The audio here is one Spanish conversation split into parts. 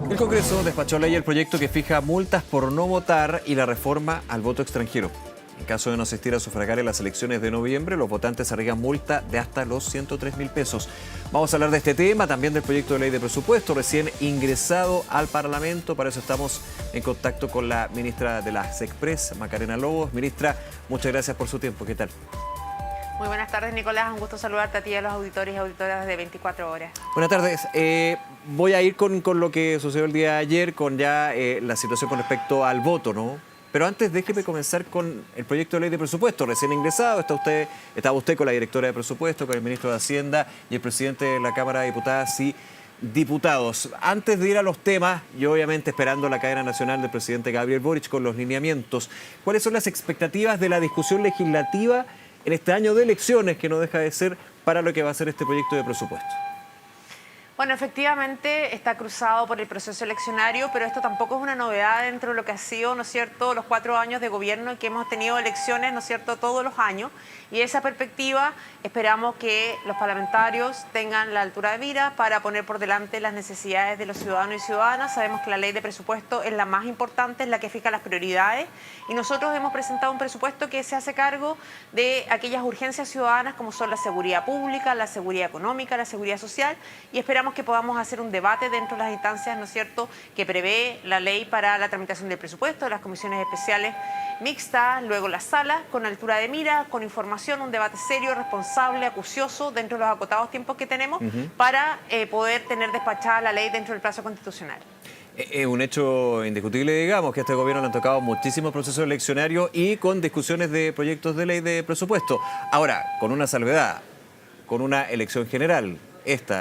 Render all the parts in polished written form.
El Congreso despachó ley el proyecto que fija multas por no votar y la reforma al voto extranjero. En caso de no asistir a sufragar en las elecciones de noviembre, los votantes arriesgan multa de hasta los 103.000 pesos. Vamos a hablar de este tema, también del proyecto de ley de presupuesto recién ingresado al Parlamento. Para eso estamos en contacto con la ministra de la SECPRES, Macarena Lobos. Ministra, muchas gracias por su tiempo. ¿Qué tal? Muy buenas tardes, Nicolás. Un gusto saludarte a ti y a los auditores y auditoras de 24 horas. Buenas tardes. Voy a ir con lo que sucedió el día de ayer, con ya la situación con respecto al voto, ¿no? Pero antes déjeme comenzar con el proyecto de ley de presupuesto recién ingresado. Estaba usted con la directora de presupuesto, con el ministro de Hacienda y el presidente de la Cámara de Diputadas y Diputados. Antes de ir a los temas, y obviamente esperando la cadena nacional del presidente Gabriel Boric con los lineamientos, ¿cuáles son las expectativas de la discusión legislativa en este año de elecciones, que no deja de ser para lo que va a ser este proyecto de presupuesto? Bueno, efectivamente está cruzado por el proceso eleccionario, pero esto tampoco es una novedad dentro de lo que ha sido, ¿no es cierto?, los 4 años de gobierno en que hemos tenido elecciones, ¿no es cierto?, todos los años. Y esa perspectiva esperamos que los parlamentarios tengan la altura de mira para poner por delante las necesidades de los ciudadanos y ciudadanas. Sabemos que la ley de presupuesto es la más importante, es la que fija las prioridades. Y nosotros hemos presentado un presupuesto que se hace cargo de aquellas urgencias ciudadanas como son la seguridad pública, la seguridad económica, la seguridad social. Y esperamos que podamos hacer un debate dentro de las instancias, ¿no es cierto?, que prevé la ley para la tramitación del presupuesto, las comisiones especiales mixtas, luego las salas, con altura de mira, con información, un debate serio, responsable, acucioso, dentro de los acotados tiempos que tenemos, para poder tener despachada la ley dentro del plazo constitucional. Es un hecho indiscutible, digamos, que a este gobierno le han tocado muchísimos procesos eleccionarios y con discusiones de proyectos de ley de presupuesto. Ahora, con una salvedad, con una elección general.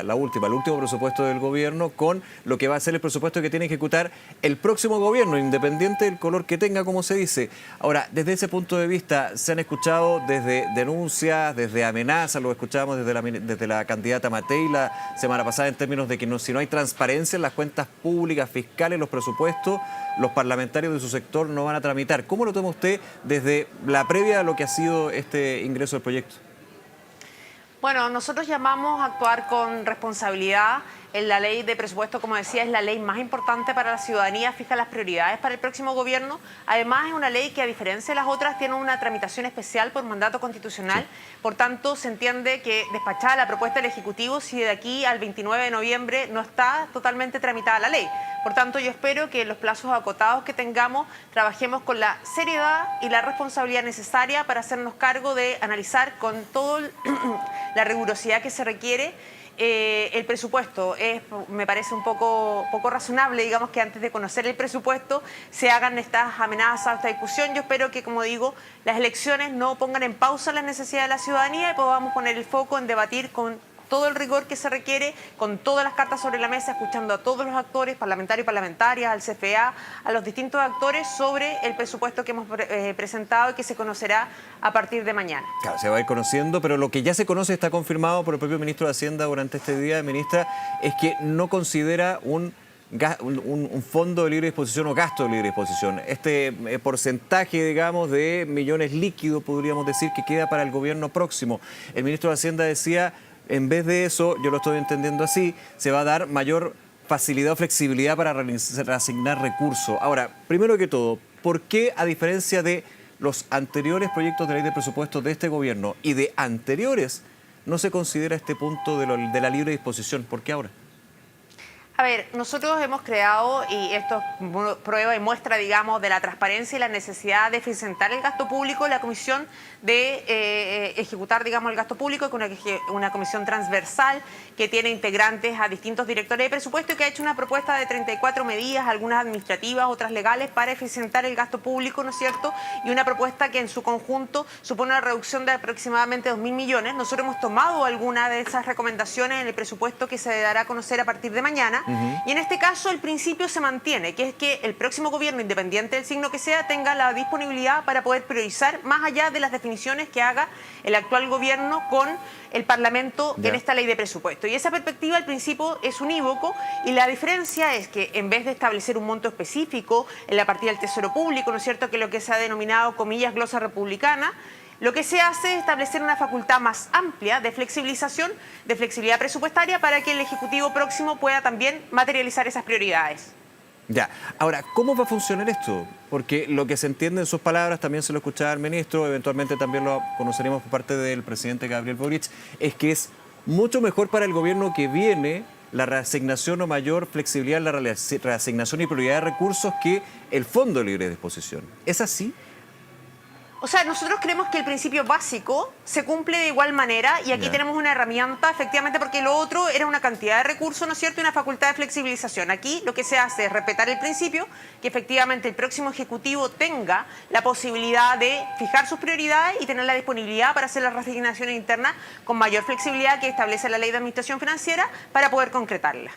La última, el último presupuesto del gobierno, con lo que va a ser el presupuesto que tiene que ejecutar el próximo gobierno, independiente del color que tenga, como se dice. Ahora, desde ese punto de vista, se han escuchado desde denuncias, desde amenazas, lo escuchábamos desde la candidata Matei la semana pasada, en términos de que si no hay transparencia en las cuentas públicas, fiscales, los presupuestos, los parlamentarios de su sector no van a tramitar. ¿Cómo lo toma usted desde la previa a lo que ha sido este ingreso del proyecto? Bueno, nosotros llamamos a actuar con responsabilidad. En la ley de presupuesto, como decía, es la ley más importante para la ciudadanía, fija las prioridades para el próximo gobierno. Además, es una ley que, a diferencia de las otras, tiene una tramitación especial por mandato constitucional. Sí. Por tanto, se entiende que despachada la propuesta del Ejecutivo si de aquí al 29 de noviembre no está totalmente tramitada la ley. Por tanto, yo espero que en los plazos acotados que tengamos trabajemos con la seriedad y la responsabilidad necesaria para hacernos cargo de analizar con toda la rigurosidad que se requiere el presupuesto. Me parece un poco razonable, digamos, que antes de conocer el presupuesto se hagan estas amenazas, esta discusión. Yo espero que, como digo, las elecciones no pongan en pausa las necesidades de la ciudadanía y podamos poner el foco en debatir con todo el rigor que se requiere, con todas las cartas sobre la mesa, escuchando a todos los actores, parlamentarios y parlamentarias, al CFA, a los distintos actores sobre el presupuesto que hemos presentado y que se conocerá a partir de mañana. Claro, se va a ir conociendo, pero lo que ya se conoce, está confirmado por el propio ministro de Hacienda durante este día, ministra, es que no considera un fondo de libre disposición o gasto de libre disposición. Este porcentaje, digamos, de millones líquidos, podríamos decir, que queda para el gobierno próximo. El ministro de Hacienda decía, en vez de eso, yo lo estoy entendiendo así, se va a dar mayor facilidad o flexibilidad para reasignar recursos. Ahora, primero que todo, ¿por qué, a diferencia de los anteriores proyectos de ley de presupuesto de este gobierno y de anteriores, no se considera este punto de la libre disposición? ¿Por qué ahora? A ver, nosotros hemos creado, y esto es prueba y muestra, digamos, de la transparencia y la necesidad de eficientar el gasto público, la comisión de ejecutar, digamos, el gasto público, con una comisión transversal que tiene integrantes a distintos directores de presupuesto y que ha hecho una propuesta de 34 medidas, algunas administrativas, otras legales, para eficientar el gasto público, ¿no es cierto? Y una propuesta que en su conjunto supone una reducción de aproximadamente 2.000 millones. Nosotros hemos tomado alguna de esas recomendaciones en el presupuesto que se dará a conocer a partir de mañana. Y en este caso el principio se mantiene, que es que el próximo gobierno, independiente del signo que sea, tenga la disponibilidad para poder priorizar más allá de las definiciones que haga el actual gobierno con el Parlamento en esta ley de presupuesto. Y esa perspectiva al principio es unívoco, y la diferencia es que en vez de establecer un monto específico en la partida del Tesoro Público, ¿no es cierto?, que es lo que se ha denominado, comillas, glosa republicana, Lo que se hace es establecer una facultad más amplia de flexibilización, de flexibilidad presupuestaria, para que el Ejecutivo próximo pueda también materializar esas prioridades. Ya, ahora, ¿cómo va a funcionar esto? Porque lo que se entiende en sus palabras, también se lo escuchaba al ministro, eventualmente también lo conoceremos por parte del presidente Gabriel Boric, es que es mucho mejor para el gobierno que viene la reasignación o mayor flexibilidad en la reasignación y prioridad de recursos que el Fondo de Libre Disposición. ¿Es así? O sea, nosotros creemos que el principio básico se cumple de igual manera y aquí tenemos una herramienta, efectivamente, porque lo otro era una cantidad de recursos, ¿no es cierto?, y una facultad de flexibilización. Aquí lo que se hace es respetar el principio, que efectivamente el próximo Ejecutivo tenga la posibilidad de fijar sus prioridades y tener la disponibilidad para hacer las reasignaciones internas con mayor flexibilidad que establece la Ley de Administración Financiera para poder concretarla.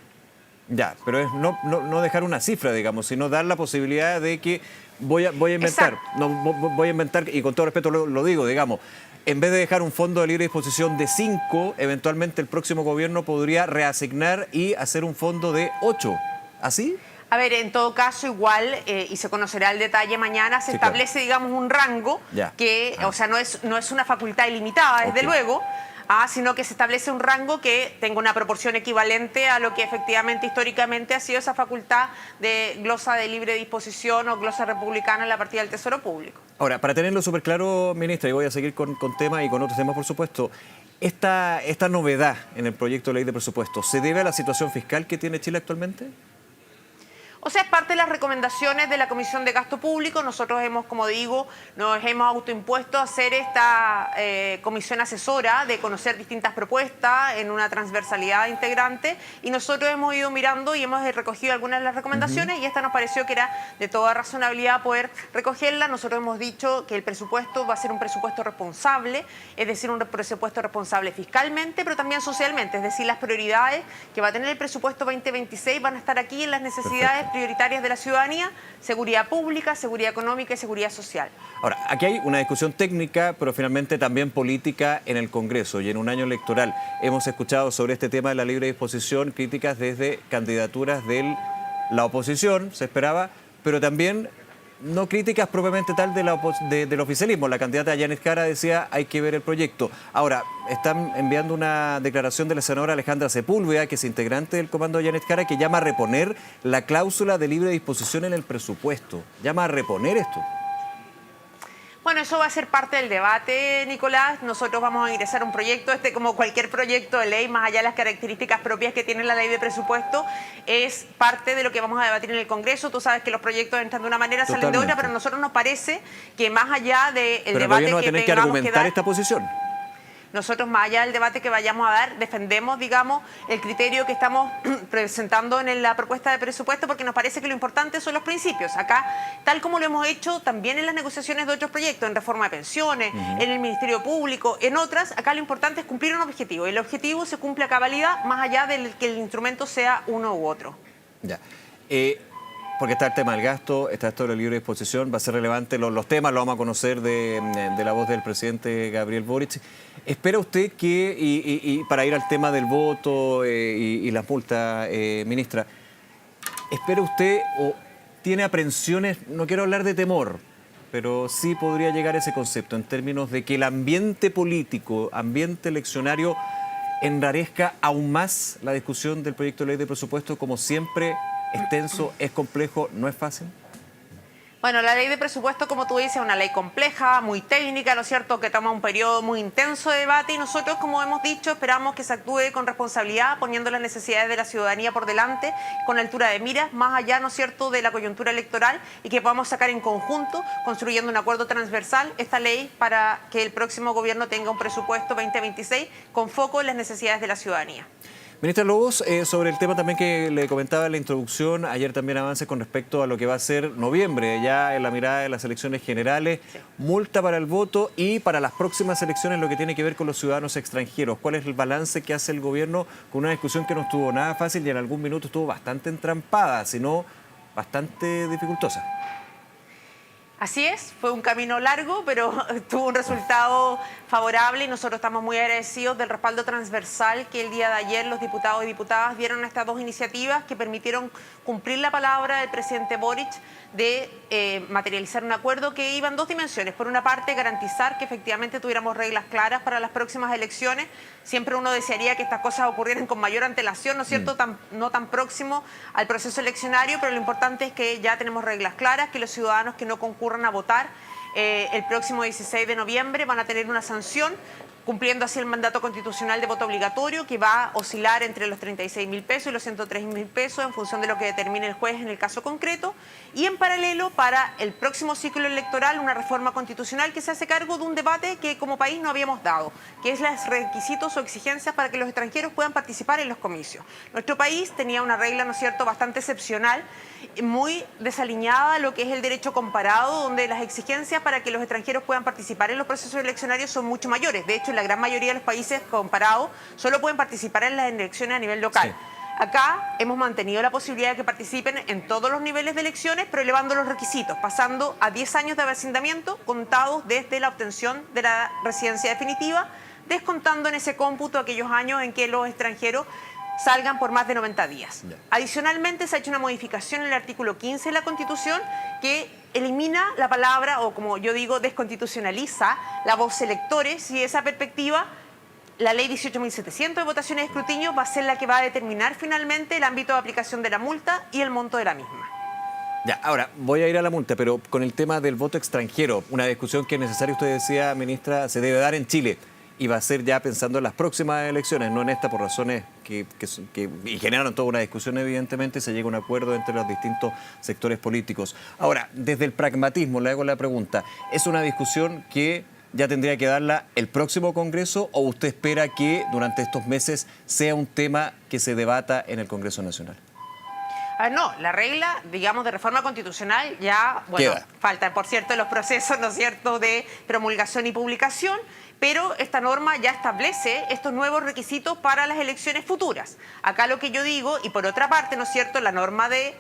Ya, pero es no dejar una cifra, digamos, sino dar la posibilidad de que voy a inventar, voy a inventar, y con todo respeto lo digo, digamos, en vez de dejar un fondo de libre disposición de 5, eventualmente el próximo gobierno podría reasignar y hacer un fondo de 8. ¿Así? A ver, en todo caso, igual, y se conocerá el detalle mañana, se establece, claro, digamos, un rango que, o sea, no es una facultad ilimitada, desde luego, sino que se establece un rango que tenga una proporción equivalente a lo que efectivamente históricamente ha sido esa facultad de glosa de libre disposición o glosa republicana en la partida del Tesoro Público. Ahora, para tenerlo súper claro, ministra, y voy a seguir con temas y con otros temas, por supuesto, esta novedad en el proyecto de ley de presupuesto, ¿se debe a la situación fiscal que tiene Chile actualmente? O sea, es parte de las recomendaciones de la Comisión de Gasto Público. Nosotros hemos, como digo, nos hemos autoimpuesto a hacer esta comisión asesora de conocer distintas propuestas en una transversalidad integrante, y nosotros hemos ido mirando y hemos recogido algunas de las recomendaciones y esta nos pareció que era de toda razonabilidad poder recogerla. Nosotros hemos dicho que el presupuesto va a ser un presupuesto responsable, es decir, un presupuesto responsable fiscalmente, pero también socialmente, es decir, las prioridades que va a tener el presupuesto 2026 van a estar aquí en las necesidades prioritarias de la ciudadanía: seguridad pública, seguridad económica y seguridad social. Ahora, aquí hay una discusión técnica, pero finalmente también política en el Congreso, y en un año electoral hemos escuchado sobre este tema de la libre disposición críticas desde candidaturas de la oposición, se esperaba, pero también no críticas propiamente tal del oficialismo. La candidata Janet Jara decía hay que ver el proyecto. Ahora, están enviando una declaración de la senadora Alejandra Sepúlveda, que es integrante del comando de Janet Jara, que llama a reponer la cláusula de libre disposición en el presupuesto. Llama a reponer esto. Bueno, eso va a ser parte del debate, Nicolás. Nosotros vamos a ingresar un proyecto, como cualquier proyecto de ley, más allá de las características propias que tiene la ley de presupuesto, es parte de lo que vamos a debatir en el Congreso. Tú sabes que los proyectos entran de una manera, salen de otra, pero a nosotros nos parece que más allá del debate que tengamos que dar... Pero el gobierno va a tener que argumentar esta posición. Nosotros, más allá del debate que vayamos a dar, defendemos, digamos, el criterio que estamos presentando en la propuesta de presupuesto, porque nos parece que lo importante son los principios. Acá, tal como lo hemos hecho también en las negociaciones de otros proyectos, en reforma de pensiones, en el Ministerio Público, en otras, acá lo importante es cumplir un objetivo. Y el objetivo se cumple a cabalidad, más allá de que el instrumento sea uno u otro. Ya. Porque está el tema del gasto, está esto de la libre disposición, va a ser relevante los temas, lo vamos a conocer de la voz del presidente Gabriel Boric. ¿Espera usted que, y para ir al tema del voto y las multas, ministra, espera usted o tiene aprensiones, no quiero hablar de temor, pero sí podría llegar a ese concepto en términos de que el ambiente político, ambiente eleccionario, enrarezca aún más la discusión del proyecto de ley de presupuesto, como siempre? ¿Es tenso? ¿Es complejo? ¿No es fácil? Bueno, la ley de presupuesto, como tú dices, es una ley compleja, muy técnica, ¿no es cierto?, que toma un periodo muy intenso de debate, y nosotros, como hemos dicho, esperamos que se actúe con responsabilidad, poniendo las necesidades de la ciudadanía por delante, con altura de miras, más allá, ¿no es cierto?, de la coyuntura electoral, y que podamos sacar en conjunto, construyendo un acuerdo transversal, esta ley para que el próximo gobierno tenga un presupuesto 2026 con foco en las necesidades de la ciudadanía. Ministra Lobos, sobre el tema también que le comentaba en la introducción, ayer también avances con respecto a lo que va a ser noviembre, ya en la mirada de las elecciones generales, multa para el voto y para las próximas elecciones lo que tiene que ver con los ciudadanos extranjeros. ¿Cuál es el balance que hace el gobierno con una discusión que no estuvo nada fácil y en algún minuto estuvo bastante entrampada, sino bastante dificultosa? Así es, fue un camino largo, pero tuvo un resultado favorable y nosotros estamos muy agradecidos del respaldo transversal que el día de ayer los diputados y diputadas dieron a estas dos iniciativas que permitieron cumplir la palabra del presidente Boric de materializar un acuerdo que iba en dos dimensiones. Por una parte, garantizar que efectivamente tuviéramos reglas claras para las próximas elecciones. Siempre uno desearía que estas cosas ocurrieran con mayor antelación, ¿no es cierto?, no tan próximo al proceso eleccionario, pero lo importante es que ya tenemos reglas claras, que los ciudadanos que no concurran a votar el próximo 16 de noviembre van a tener una sanción, cumpliendo así el mandato constitucional de voto obligatorio, que va a oscilar entre los 36.000 pesos y los 103.000 pesos en función de lo que determine el juez en el caso concreto. Y en paralelo, para el próximo ciclo electoral, una reforma constitucional que se hace cargo de un debate que como país no habíamos dado, que es los requisitos o exigencias para que los extranjeros puedan participar en los comicios. Nuestro país tenía una regla, ¿no es cierto?, bastante excepcional, muy desaliñada a lo que es el derecho comparado, donde las exigencias para que los extranjeros puedan participar en los procesos eleccionarios son mucho mayores. De hecho, la gran mayoría de los países comparados solo pueden participar en las elecciones a nivel local. Sí. Acá hemos mantenido la posibilidad de que participen en todos los niveles de elecciones, pero elevando los requisitos, pasando a 10 años de avecindamiento contados desde la obtención de la residencia definitiva, descontando en ese cómputo aquellos años en que los extranjeros salgan por más de 90 días. Adicionalmente, se ha hecho una modificación en el artículo 15 de la Constitución que elimina la palabra, o como yo digo, desconstitucionaliza la voz electores, y esa perspectiva, la ley 18.700 de votaciones y escrutinio va a ser la que va a determinar finalmente el ámbito de aplicación de la multa y el monto de la misma. Ya, ahora voy a ir a la multa, pero con el tema del voto extranjero, una discusión que es necesaria, usted decía, ministra, se debe dar en Chile. Y va a ser ya pensando en las próximas elecciones, no en esta, por razones que y generaron toda una discusión, evidentemente, y se llega a un acuerdo entre los distintos sectores políticos. Ahora, desde el pragmatismo, le hago la pregunta, ¿es una discusión que ya tendría que darla el próximo Congreso o usted espera que durante estos meses sea un tema que se debata en el Congreso Nacional? No, la regla, digamos, de reforma constitucional ya, bueno, faltan, por cierto, los procesos, ¿no es cierto?, de promulgación y publicación, pero esta norma ya establece estos nuevos requisitos para las elecciones futuras. Acá lo que yo digo, y por otra parte, ¿no es cierto?, la norma de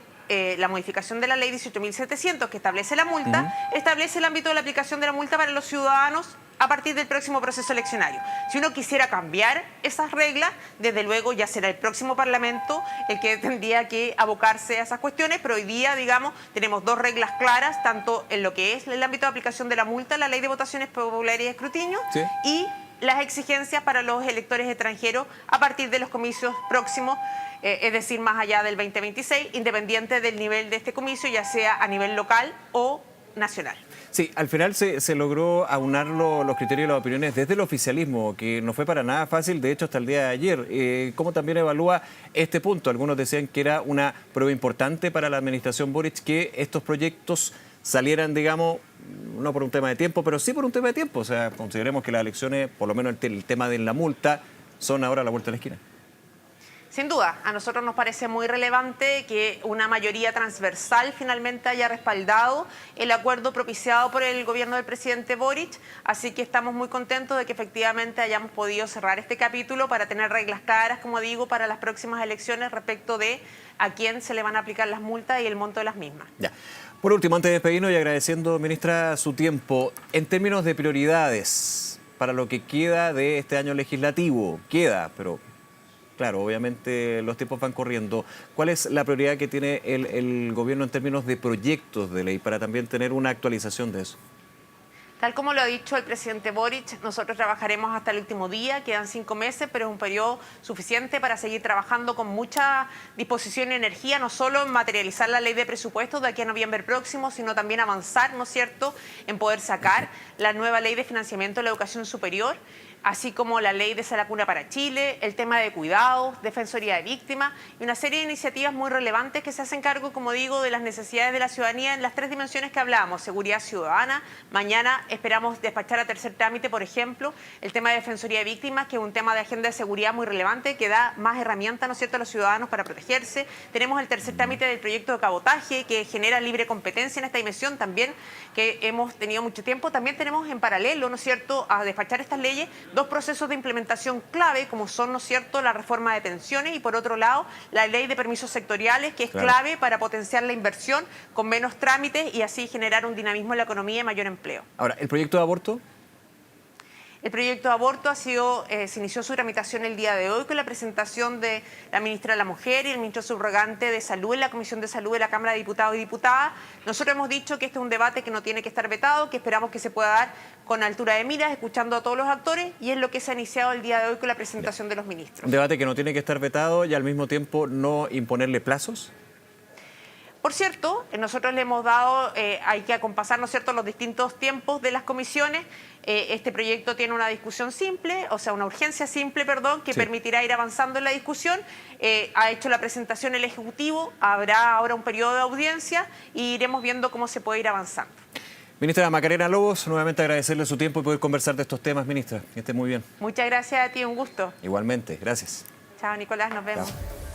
la modificación de la ley 18.700 que establece la multa, establece el ámbito de la aplicación de la multa para los ciudadanos a partir del próximo proceso eleccionario. Si uno quisiera cambiar esas reglas, desde luego ya será el próximo Parlamento el que tendría que abocarse a esas cuestiones, pero hoy día, digamos, tenemos dos reglas claras, tanto en lo que es el ámbito de aplicación de la multa, la ley de votaciones populares y escrutinio, ¿sí?, y las exigencias para los electores extranjeros a partir de los comicios próximos, es decir, más allá del 2026, independiente del nivel de este comicio, ya sea a nivel local o nacional. Sí, al final se logró aunar los criterios y las opiniones desde el oficialismo, que no fue para nada fácil, de hecho, hasta el día de ayer. ¿Cómo también evalúa este punto? Algunos decían que era una prueba importante para la administración Boric que estos proyectos salieran, digamos, no por un tema de tiempo, pero sí por un tema de tiempo. O sea, consideremos que las elecciones, por lo menos el tema de la multa, son ahora a la vuelta de la esquina. Sin duda, a nosotros nos parece muy relevante que una mayoría transversal finalmente haya respaldado el acuerdo propiciado por el gobierno del presidente Boric, así que estamos muy contentos de que efectivamente hayamos podido cerrar este capítulo para tener reglas claras, como digo, para las próximas elecciones respecto de a quién se le van a aplicar las multas y el monto de las mismas. Ya. Por último, antes de despedirnos y agradeciendo, ministra, su tiempo, en términos de prioridades para lo que queda de este año legislativo, pero claro, obviamente los tiempos van corriendo. ¿Cuál es la prioridad que tiene el gobierno en términos de proyectos de ley para también tener una actualización de eso? Tal como lo ha dicho el presidente Boric, nosotros trabajaremos hasta el último día, quedan 5 meses, pero es un periodo suficiente para seguir trabajando con mucha disposición y energía, no solo en materializar la ley de presupuestos de aquí a noviembre próximo, sino también avanzar, ¿no es cierto?, en poder sacar la nueva ley de financiamiento de la educación superior, así como la ley de Sala Cuna para Chile, el tema de cuidados, defensoría de víctimas y una serie de iniciativas muy relevantes que se hacen cargo, como digo, de las necesidades de la ciudadanía en las 3 dimensiones que hablábamos: seguridad ciudadana. Mañana esperamos despachar a tercer trámite, por ejemplo, el tema de defensoría de víctimas, que es un tema de agenda de seguridad muy relevante que da más herramientas, ¿no es cierto?, a los ciudadanos para protegerse. Tenemos el tercer trámite del proyecto de cabotaje que genera libre competencia en esta dimensión también, que hemos tenido mucho tiempo. También tenemos en paralelo, ¿no es cierto?, a despachar estas leyes, dos procesos de implementación clave, como son, ¿no es cierto?, la reforma de pensiones y, por otro lado, la ley de permisos sectoriales, que es clave para potenciar la inversión con menos trámites y así generar un dinamismo en la economía y mayor empleo. Ahora, ¿el proyecto de aborto? El proyecto de aborto se inició su tramitación el día de hoy con la presentación de la ministra de la Mujer y el ministro subrogante de Salud en la Comisión de Salud de la Cámara de Diputados y Diputadas. Nosotros hemos dicho que este es un debate que no tiene que estar vetado, que esperamos que se pueda dar con altura de miras, escuchando a todos los actores, y es lo que se ha iniciado el día de hoy con la presentación de los ministros. Un debate que no tiene que estar vetado y al mismo tiempo no imponerle plazos. Por cierto, nosotros le hemos dado, hay que acompasar, ¿no es cierto?, los distintos tiempos de las comisiones. Este proyecto tiene una discusión simple, o sea, una urgencia simple, perdón, que permitirá ir avanzando en la discusión. Ha hecho la presentación el Ejecutivo, habrá ahora un periodo de audiencia y iremos viendo cómo se puede ir avanzando. Ministra Macarena Lobos, nuevamente agradecerle su tiempo y poder conversar de estos temas, ministra. Que esté muy bien. Muchas gracias a ti, un gusto. Igualmente, gracias. Chao, Nicolás, nos vemos. Chao.